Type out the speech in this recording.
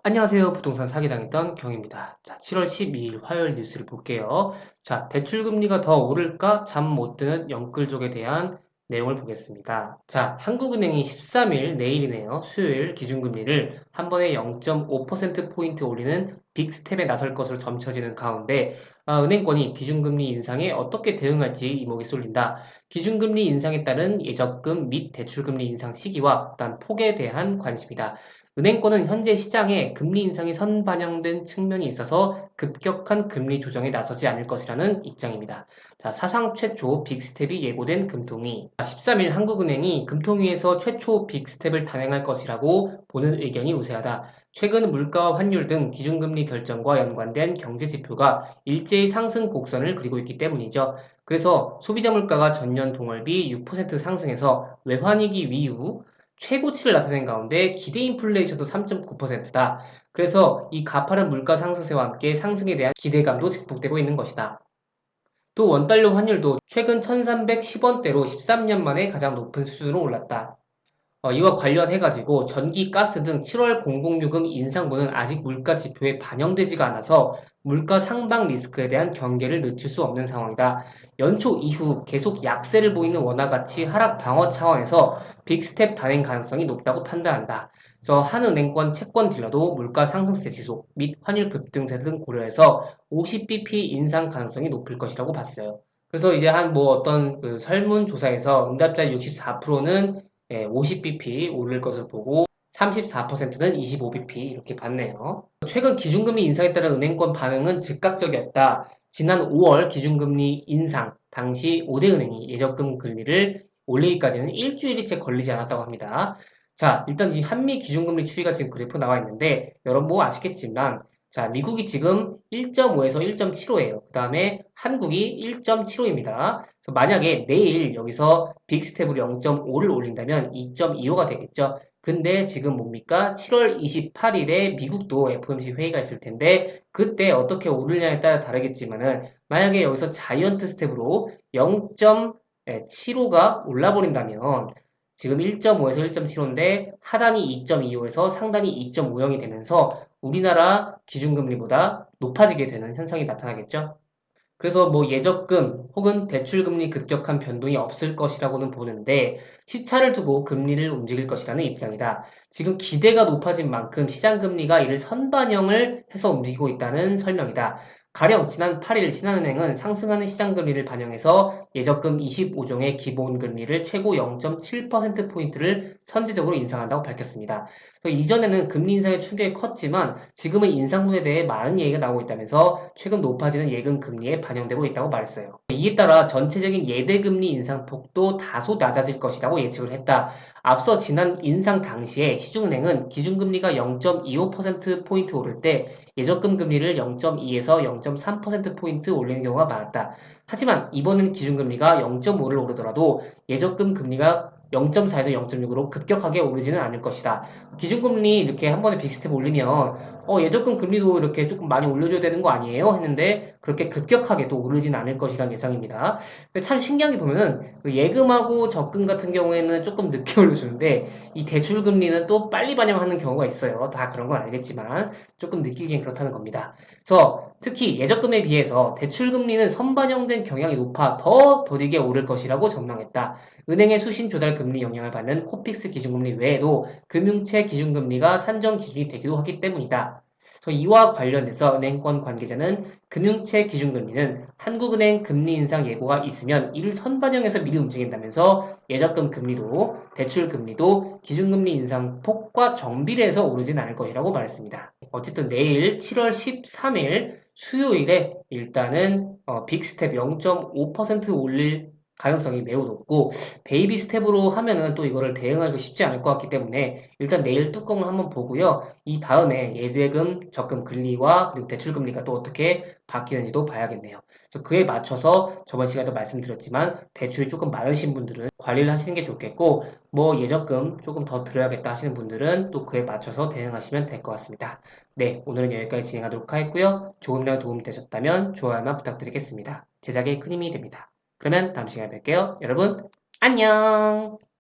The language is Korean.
안녕하세요. 부동산 사기당했던 경입니다. 자, 7월 12일 화요일 뉴스를 볼게요. 자, 대출금리가 더 오를까? 잠 못 드는 영끌족에 대한 내용을 보겠습니다. 자, 한국은행이 13일, 내일이네요. 수요일 기준금리를 한 번에 0.5%포인트 올리는 빅스텝에 나설 것으로 점쳐지는 가운데, 은행권이 기준금리 인상에 어떻게 대응할지 이목이 쏠린다. 기준금리 인상에 따른 예적금 및 대출금리 인상 시기와 그다음 폭에 대한 관심이다. 은행권은 현재 시장에 금리 인상이 선반영된 측면이 있어서 급격한 금리 조정에 나서지 않을 것이라는 입장입니다. 자, 사상 최초 빅스텝이 예고된 금통위. 13일 한국은행이 금통위에서 최초 빅스텝을 단행할 것이라고 보는 의견이 우세하다. 최근 물가와 환율 등 기준금리 결정과 연관된 경제 지표가 일제히 상승 곡선을 그리고 있기 때문이죠. 그래서 소비자 물가가 전년 동월비 6% 상승해서 외환위기 이후 최고치를 나타낸 가운데 기대 인플레이션도 3.9%다. 그래서 이 가파른 물가 상승세와 함께 상승에 대한 기대감도 증폭되고 있는 것이다. 또 원달러 환율도 최근 1310원대로 13년 만에 가장 높은 수준으로 올랐다. 이와 관련해가지고 전기, 가스 등 7월 공공요금 인상분은 아직 물가 지표에 반영되지가 않아서 물가 상방 리스크에 대한 경계를 늦출 수 없는 상황이다. 연초 이후 계속 약세를 보이는 원화 가치 하락 방어 차원에서 빅스텝 단행 가능성이 높다고 판단한다. 그래서 한은행권 채권 딜러도 물가 상승세 지속 및 환율 급등세 등 고려해서 50bp 인상 가능성이 높을 것이라고 봤어요. 그래서 이제 한 뭐 어떤 그 설문조사에서 응답자 64%는 50bp 오를 것을 보고 34%는 25bp 이렇게 봤네요. 최근 기준금리 인상에 따른 은행권 반응은 즉각적이었다. 지난 5월 기준금리 인상 당시 5대 은행이 예적금 금리를 올리기까지는 일주일이 채 걸리지 않았다고 합니다. 자, 일단 이 한미 기준금리 추이가 지금 그래프 나와 있는데 여러분 뭐 아시겠지만 자, 미국이 지금 1.5에서 1.75예요. 그 다음에 한국이 1.75입니다. 만약에 내일 여기서 빅스텝으로 0.5를 올린다면 2.25가 되겠죠. 근데 지금 뭡니까? 7월 28일에 미국도 FOMC 회의가 있을 텐데 그때 어떻게 오르냐에 따라 다르겠지만은 만약에 여기서 자이언트 스텝으로 0.75가 올라버린다면 지금 1.5에서 1.75인데 하단이 2.25에서 상단이 2.50이 되면서 우리나라 기준금리보다 높아지게 되는 현상이 나타나겠죠. 그래서 뭐 예적금 혹은 대출금리 급격한 변동이 없을 것이라고는 보는데 시차를 두고 금리를 움직일 것이라는 입장이다. 지금 기대가 높아진 만큼 시장금리가 이를 선반영을 해서 움직이고 있다는 설명이다. 가령 지난 8일 신한은행은 상승하는 시장금리를 반영해서 예적금 25종의 기본금리를 최고 0.7%포인트를 선제적으로 인상한다고 밝혔습니다. 이전에는 금리 인상의 충격이 컸지만 지금은 인상분에 대해 많은 얘기가 나오고 있다면서 최근 높아지는 예금 금리에 반영되고 있다고 말했어요. 이에 따라 전체적인 예대금리 인상폭도 다소 낮아질 것이라고 예측을 했다. 앞서 지난 인상 당시에 시중은행은 기준금리가 0.25%포인트 오를 때 예적금 금리를 0.2에서 0.3%포인트 올리는 경우가 많았다. 하지만 이번은 기준금리가 0.5를 오르더라도 예적금 금리가 0.4에서 0.6으로 급격하게 오르지는 않을 것이다. 기준금리 이렇게 한 번에 빅스텝 올리면 예적금 금리도 이렇게 조금 많이 올려줘야 되는 거 아니에요? 했는데 그렇게 급격하게 또 오르진 않을 것이라는 예상입니다. 근데 참 신기한 게 보면은 그 예금하고 적금 같은 경우에는 조금 늦게 올려주는데 이 대출 금리는 또 빨리 반영하는 경우가 있어요. 다 그런 건 알겠지만 조금 느끼기엔 그렇다는 겁니다. 그래서 특히 예적금에 비해서 대출 금리는 선반영된 경향이 높아 더 더디게 오를 것이라고 전망했다. 은행의 수신 조달 금리 영향을 받는 코픽스 기준금리 외에도 금융채 기준금리가 산정 기준이 되기도 하기 때문이다. 그래서 이와 관련돼서 은행권 관계자는 금융채 기준금리는 한국은행 금리 인상 예고가 있으면 이를 선반영해서 미리 움직인다면서 예적금 금리도 대출 금리도 기준금리 인상 폭과 정비례해서 오르진 않을 것이라고 말했습니다. 어쨌든 내일 7월 13일 수요일에 일단은 빅스텝 0.5% 올릴 가능성이 매우 높고 베이비 스텝으로 하면은 또 이거를 대응하기가 쉽지 않을 것 같기 때문에 일단 내일 뚜껑을 한번 보고요. 이 다음에 예대금, 적금 금리와 그리고 대출 금리가 또 어떻게 바뀌는지도 봐야겠네요. 그래서 그에 맞춰서 저번 시간에도 말씀드렸지만 대출이 조금 많으신 분들은 관리를 하시는 게 좋겠고 뭐 예적금 조금 더 들어야겠다 하시는 분들은 또 그에 맞춰서 대응하시면 될 것 같습니다. 네, 오늘은 여기까지 진행하도록 하겠고요. 조금이라도 도움이 되셨다면 좋아요만 부탁드리겠습니다. 제작에 큰 힘이 됩니다. 그러면 다음 시간에 뵐게요. 여러분, 안녕!